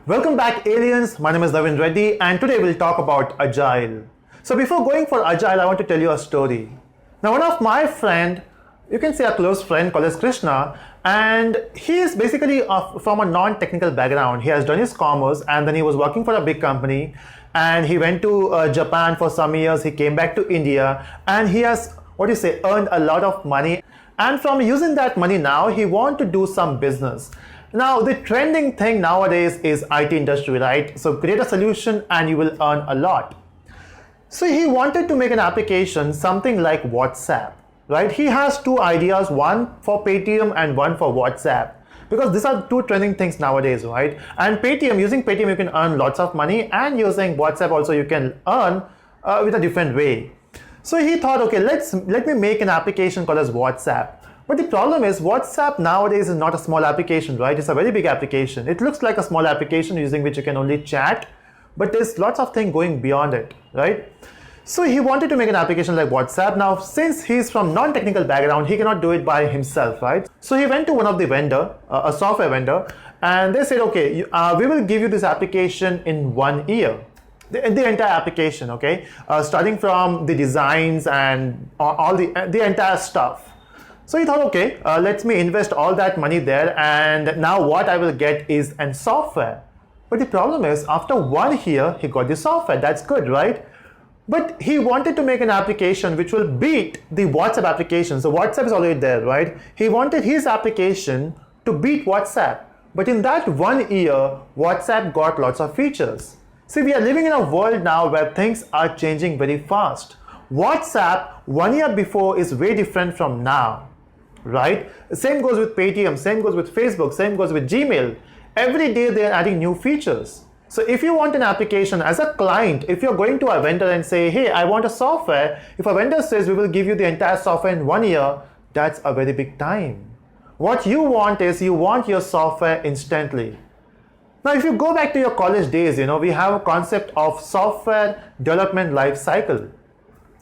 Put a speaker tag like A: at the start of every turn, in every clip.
A: Welcome back, aliens. My name is Navin Reddy, and today we'll talk about Agile. So before going for Agile, I want to tell you a story. Now, one of my friend, you can say a close friend called as Krishna, and he is basically from a non-technical background. He has done his commerce, and then he was working for a big company, and he went to Japan for some years. He came back to India, and he has, earned a lot of money. And from using that money now, he wants to do some business. Now, the trending thing nowadays is IT industry, right? So create a solution and you will earn a lot. So he wanted to make an application, something like WhatsApp, right? He has two ideas, one for Paytm and one for WhatsApp, because these are two trending things nowadays, right? And Paytm, using Paytm, you can earn lots of money, and using WhatsApp also you can earn with a different way. So he thought, okay, let me make an application called as WhatsApp. But the problem is WhatsApp nowadays is not a small application, right? It's a very big application. It looks like a small application using which you can only chat, but there's lots of things going beyond it, right? So he wanted to make an application like WhatsApp. Now, since he's from non-technical background, he cannot do it by himself, right? So he went to one of the vendor, a software vendor, and they said, okay, we will give you this application in 1 year. The entire application, okay? Starting from the designs and all the entire stuff. So he thought, okay, let me invest all that money there, and now what I will get is an software. But the problem is, after 1 year, he got the software. That's good, right? But he wanted to make an application which will beat the WhatsApp application. So WhatsApp is already there, right? He wanted his application to beat WhatsApp. But in that 1 year, WhatsApp got lots of features. See, we are living in a world now where things are changing very fast. WhatsApp 1 year before is way different from now. Right? Same goes with Paytm, same goes with Facebook, same goes with Gmail. Every day they are adding new features. So if you want an application as a client, if you're going to a vendor and say, hey, I want a software, if a vendor says we will give you the entire software in 1 year, that's a very big time. What you want is you want your software instantly. Now, if you go back to your college days, we have a concept of software development life cycle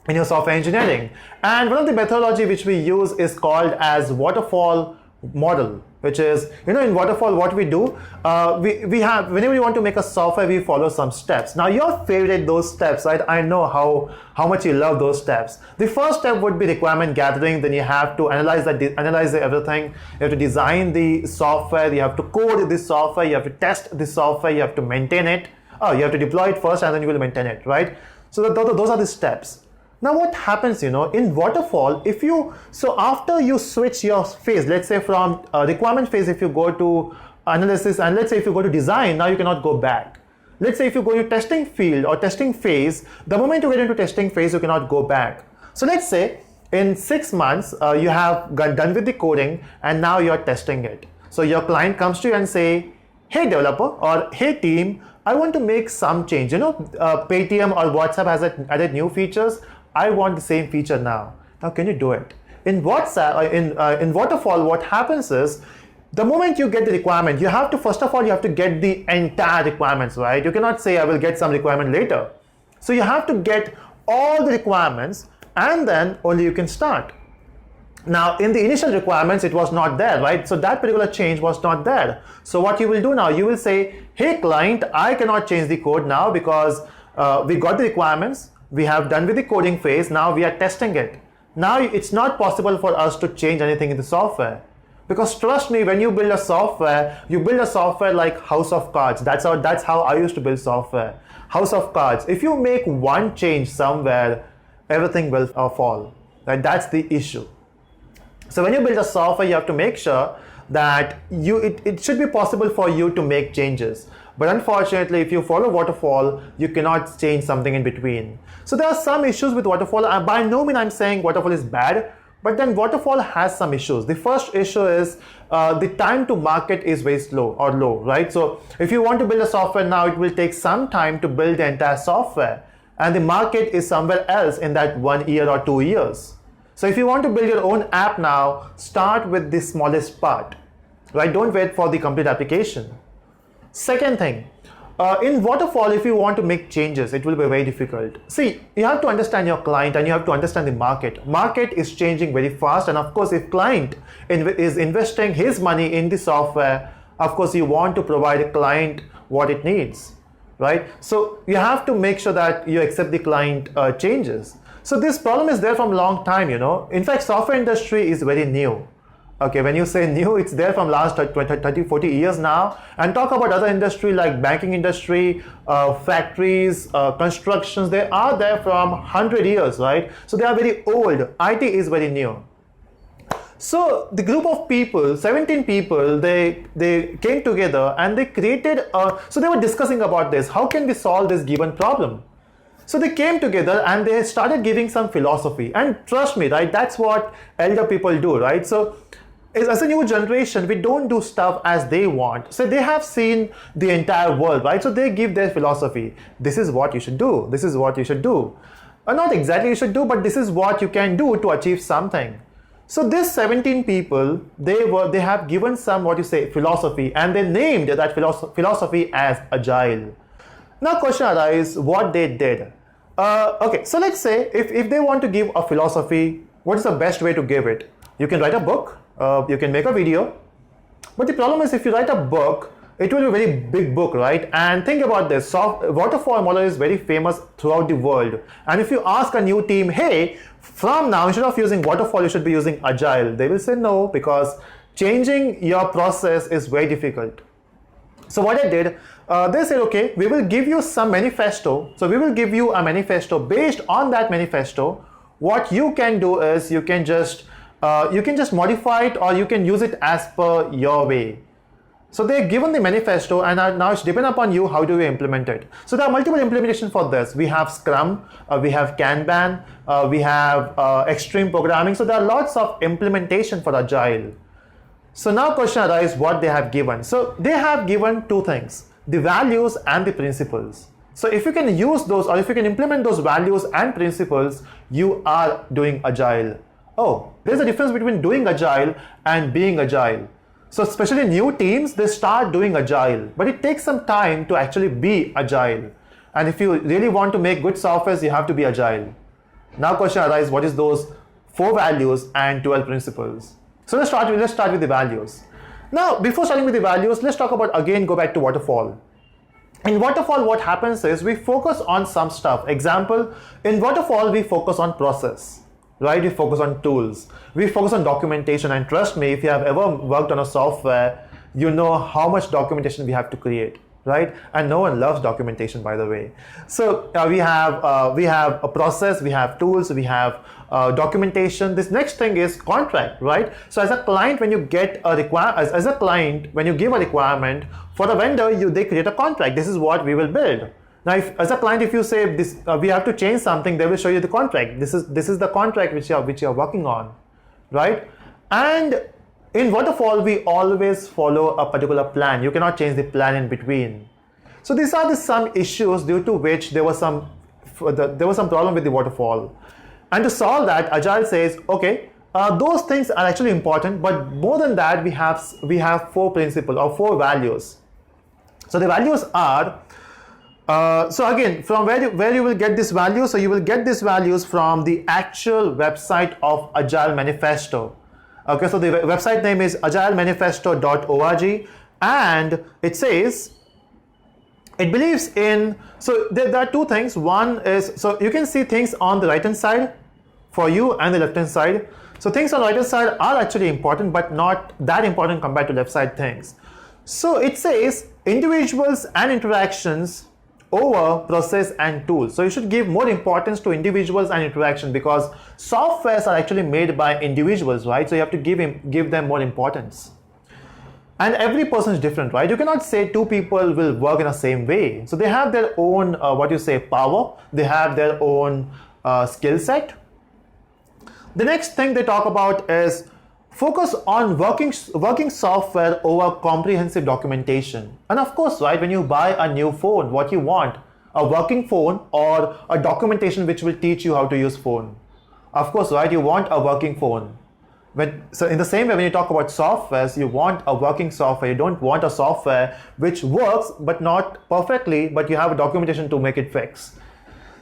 A: in your software engineering, and one of the methodology which we use is called as waterfall model, which is, in waterfall what we do, we have, whenever we want to make a software, we follow some steps. Now, your favorite those steps, right? I know how much you love those steps. The first step would be requirement gathering. Then you have to analyze everything. You have to design the software, you have to code the software, you have to test the software, you have to maintain it. You have to deploy it first and then you will maintain it, right? So those are the steps. Now what happens, in waterfall, after you switch your phase, let's say from requirement phase, if you go to analysis, and let's say if you go to design, now you cannot go back. Let's say if you go to testing field or testing phase, the moment you get into testing phase, you cannot go back. So let's say in 6 months, you have done with the coding and now you're testing it. So your client comes to you and say, hey developer or hey team, I want to make some change. Paytm or WhatsApp has added new features. I want the same feature now. Now, can you do it? In WhatsApp, in Waterfall, what happens is, the moment you get the requirement, first of all, you have to get the entire requirements, right? You cannot say, I will get some requirement later. So you have to get all the requirements, and then only you can start. Now, in the initial requirements, it was not there, right? So that particular change was not there. So what you will do now, you will say, hey client, I cannot change the code now because we got the requirements. We have done with the coding phase, now we are testing it. Now it's not possible for us to change anything in the software. Because trust me, when you build a software like House of Cards. That's how I used to build software. House of Cards. If you make one change somewhere, everything will fall. Right? That's the issue. So when you build a software, you have to make sure that it should be possible for you to make changes. But unfortunately, if you follow waterfall, you cannot change something in between. So there are some issues with waterfall. By no means I'm saying waterfall is bad, but then waterfall has some issues. The first issue is the time to market is very slow or low, right? So if you want to build a software now, it will take some time to build the entire software. And the market is somewhere else in that 1 year or 2 years. So if you want to build your own app now, start with the smallest part, right? Don't wait for the complete application. Second thing, in waterfall, if you want to make changes, it will be very difficult. See, you have to understand your client and you have to understand the market. Market is changing very fast, and of course, if client is investing his money in the software, Of course, you want to provide a client what it needs, right? So you have to make sure that you accept the client changes. So this problem is there from a long time, you know. In fact, software industry is very new. Okay, when you say new, it's there from last 20, 30, 40 years now. And talk about other industry like banking industry, factories, constructions, they are there from 100 years, right? So they are very old. IT is very new. So the group of people, 17 people, they came together and they created, so they were discussing about this. How can we solve this given problem? So they came together and they started giving some philosophy. And trust me, right, that's what elder people do, right? So as a new generation, we don't do stuff as they want. So they have seen the entire world, right? So they give their philosophy. This is what you should do. This is what you should do. Not exactly you should do, but this is what you can do to achieve something. So these 17 people, they have given some, what you say, philosophy, and they named that philosophy as Agile. Now question arises, what they did. Okay, so let's say if they want to give a philosophy, what is the best way to give it? You can write a book, you can make a video, but the problem is if you write a book, it will be a very big book, right? And think about this, waterfall model is very famous throughout the world. And if you ask a new team, hey, from now, instead of using waterfall, you should be using Agile, they will say no, because changing your process is very difficult. So what I did, they said, okay, we will give you some manifesto. So we will give you a manifesto. Based on that manifesto, what you can do is you can just modify it, or you can use it as per your way. So they're given the manifesto, and now it's dependent upon you how do you implement it. So there are multiple implementations for this. We have Scrum, we have Kanban, we have extreme programming. So there are lots of implementation for Agile. So now question arises what they have given. So they have given two things, the values and the principles. So if you can use those, or if you can implement those values and principles, you are doing Agile. Oh, there's a difference between doing Agile and being Agile. So especially new teams, they start doing Agile, but it takes some time to actually be Agile. And if you really want to make good software, you have to be Agile. Now question arises, what is those 4 values and 12 principles? So let's start with the values. Now, before starting with the values, let's talk about, again, go back to waterfall. In waterfall, what happens is we focus on some stuff. Example, in waterfall, we focus on process, right? We focus on tools. We focus on documentation. And trust me, if you have ever worked on a software, you know how much documentation we have to create, right? And no one loves documentation, by the way. So we have a process, we have tools, we have documentation. This next thing is contract, right? So as a client, when you get a as a client, when you give a requirement for the vendor, they create a contract. This is what we will build. Now, as a client, if you say this, we have to change something, they will show you the contract. This is the contract which you are working on, right? And in waterfall, we always follow a particular plan. You cannot change the plan in between. So these are some issues due to which there was some problem with the waterfall. And to solve that, Agile says, okay, those things are actually important, but more than that, we have 4 principles or 4 values. So the values are, so again, from where you will get this value? So you will get these values from the actual website of Agile Manifesto. Okay, so the website name is agilemanifesto.org, and it says, it believes in, so there are 2 things. One is, so you can see things on the right hand side for you and the left hand side. So things on the right hand side are actually important, but not that important compared to left side things. So it says individuals and interactions over process and tools. So you should give more importance to individuals and interaction, because softwares are actually made by individuals, right? So you have to give them more importance. And every person is different, right? You cannot say 2 people will work in the same way. So they have their own, power. They have their own skill set. The next thing they talk about is focus on working software over comprehensive documentation. And of course, right, when you buy a new phone, what you want, a working phone or a documentation which will teach you how to use phone. Of course, right, you want a working phone. So in the same way, when you talk about softwares, you want a working software. You don't want a software which works but not perfectly, but you have a documentation to make it fix.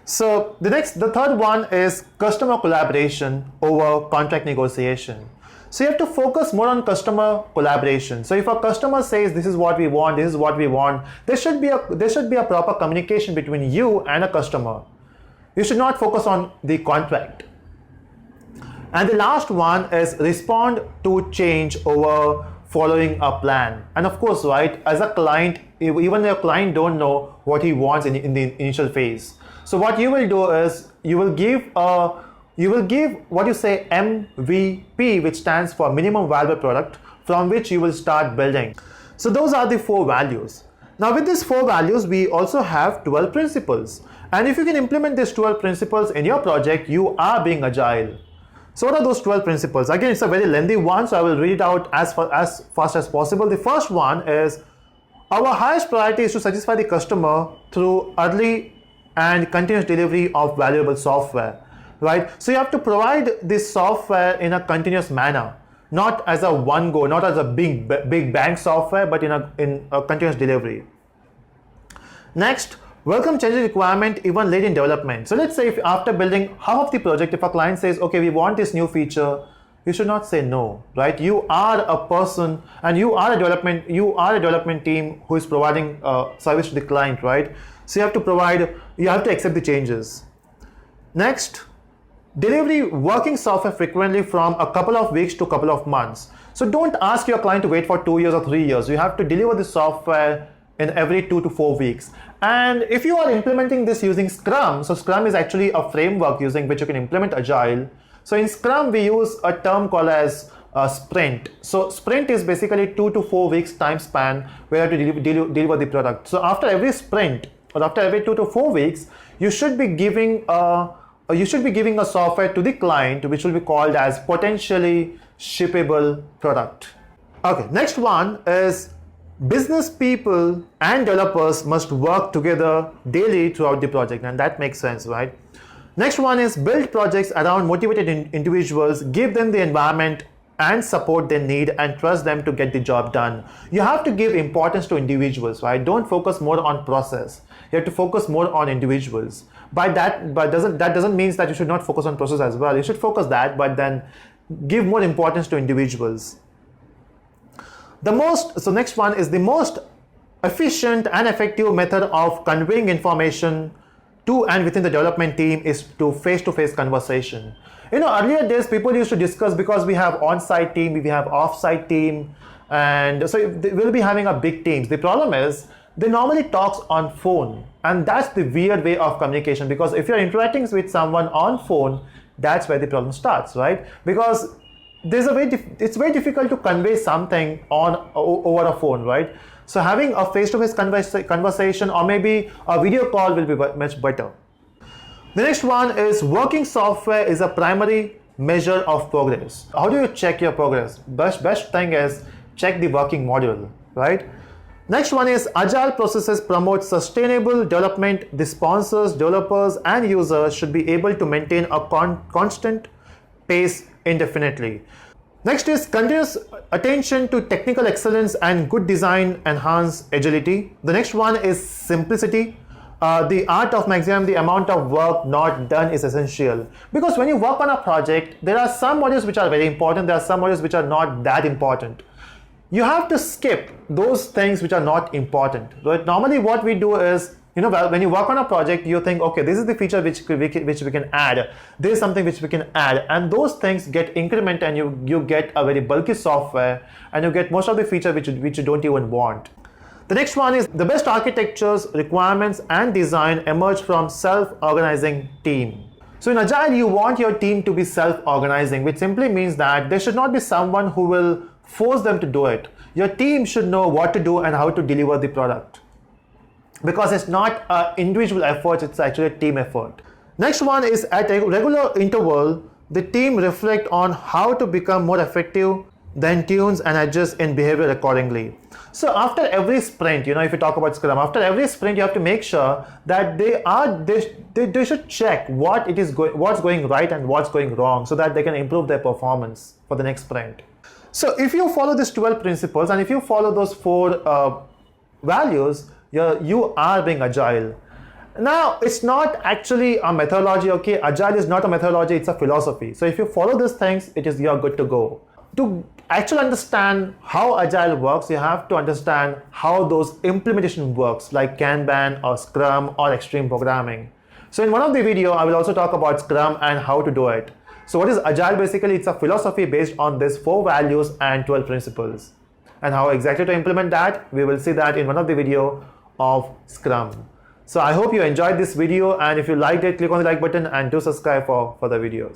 A: So the third one is customer collaboration over contract negotiation. So you have to focus more on customer collaboration. So if a customer says this is what we want, this is what we want, there should be a proper communication between you and a customer. You should not focus on the contract. And the last one is respond to change over following a plan. And of course, right, as a client, even your client don't know what he wants in the initial phase. So what you will do is you will give what you say MVP, which stands for minimum viable product, from which you will start building. So those are the 4 values. Now with these 4 values, we also have 12 principles. And if you can implement these 12 principles in your project, you are being agile. So what are those 12 principles? Again, it's a very lengthy one, so I will read it out as fast as possible. The first one is, our highest priority is to satisfy the customer through early and continuous delivery of valuable software, right? So you have to provide this software in a continuous manner, not as a one go, not as a big bang software, but in a continuous delivery. Next, welcome change requirement even late in development. So let's say if after building half of the project, if a client says, okay, we want this new feature, you should not say no, right? You are a person and you are a development team who is providing service to the client, right? So you have to accept the changes. Next, delivery working software frequently from a couple of weeks to a couple of months. So don't ask your client to wait for 2 years or 3 years. You have to deliver the software in every 2 to 4 weeks. And if you are implementing this using Scrum, so Scrum is actually a framework using which you can implement Agile. So in Scrum, we use a term called as sprint. So sprint is basically 2 to 4 weeks time span where you have to deliver the product. So after every sprint or after every 2 to 4 weeks, you should be giving a software to the client, which will be called as potentially shippable product. Okay, next one is, business people and developers must work together daily throughout the project, and that makes sense, right? Next one is, build projects around motivated individuals, give them the environment and support they need, and trust them to get the job done. You have to give importance to individuals, right? Don't focus more on process. You have to focus more on individuals. That doesn't mean that you should not focus on process as well. You should focus that, but then give more importance to individuals. So next one is, the most efficient and effective method of conveying information to and within the development team is to face-to-face conversation. Earlier days people used to discuss, because we have on-site team, we have off-site team, and so we'll be having a big teams. The problem is they normally talks on phone, and that's the weird way of communication, because if you're interacting with someone on phone, that's where the problem starts, right? Because it's very difficult to convey something over a phone, right? So having a face-to-face conversation or maybe a video call will be much better. The next one is, working software is a primary measure of progress. How do you check your progress? Best thing is check the working module, right? Next one is, agile processes promote sustainable development. The sponsors, developers, and users should be able to maintain a constant pace indefinitely. Next is, continuous attention to technical excellence and good design enhance agility. The next one is simplicity. The art of maximum the amount of work not done is essential, because when you work on a project, there are some modules which are very important, there are some modules which are not that important. You have to skip those things which are not important. Right? Normally what we do is, when you work on a project, you think, okay, this is the feature which we can add, this is something which we can add, and those things get incremented, and you get a very bulky software, and you get most of the feature which you don't even want. The next one is, the best architectures, requirements, and design emerge from self-organizing team. So in Agile, you want your team to be self-organizing, which simply means that there should not be someone who will force them to do it. Your team should know what to do and how to deliver the product, because it's not an individual effort, it's actually a team effort. Next one is, at a regular interval, the team reflect on how to become more effective, then tunes and adjust in behavior accordingly. So after every sprint, if you talk about Scrum, after every sprint, you have to make sure that they should check what's going right and what's going wrong, so that they can improve their performance for the next sprint. So if you follow these 12 principles and if you follow those 4 values, you are being agile. Now, it's not actually a methodology, okay? Agile is not a methodology, it's a philosophy. So if you follow these things, you're good to go. to actually understand how Agile works, you have to understand how those implementation works, like Kanban or Scrum or extreme programming. So in one of the video, I will also talk about Scrum and how to do it. So what is Agile? Basically, it's a philosophy based on these 4 values and 12 principles. And how exactly to implement that, we will see that in one of the video of Scrum. So I hope you enjoyed this video, and if you liked it, click on the like button and do subscribe for further videos.